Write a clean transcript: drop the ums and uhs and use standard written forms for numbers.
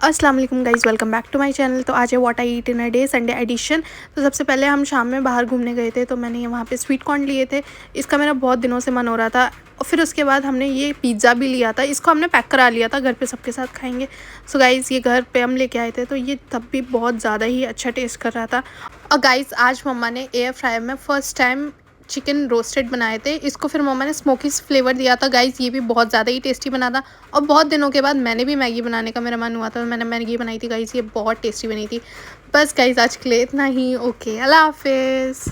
अस्सलाम वालेकुम guys, welcome back to my channel. तो आज है what I eat in a day Sunday edition. तो सबसे पहले हम शाम में बाहर घूमने गए थे, तो मैंने वहाँ पे स्वीट कॉर्न लिए थे। इसका मेरा बहुत दिनों से मन हो रहा था। और फिर उसके बाद हमने ये पिज़्ज़ा भी लिया था। इसको हमने पैक करा लिया था, घर पे सबके साथ खाएंगे। सो गाइज़, ये घर पे हम लेके आए थे, तो ये तब भी बहुत ज़्यादा ही अच्छा टेस्ट कर रहा था। और गाइज़, आज मम्मा ने एयर फ्रायर में फ़र्स्ट टाइम चिकन रोस्टेड बनाए थे। इसको फिर मम्मा ने स्मोकी फ्लेवर दिया था। गाइज़, ये भी बहुत ज़्यादा ही टेस्टी बना था। और बहुत दिनों के बाद मैंने भी मैगी बनाने का मेरा मन हुआ था, मैंने मैगी बनाई थी। गाइज़, ये बहुत टेस्टी बनी थी। बस गाइज़, आज के लिए इतना ही। ओके, अल्लाह हाफ़िज़।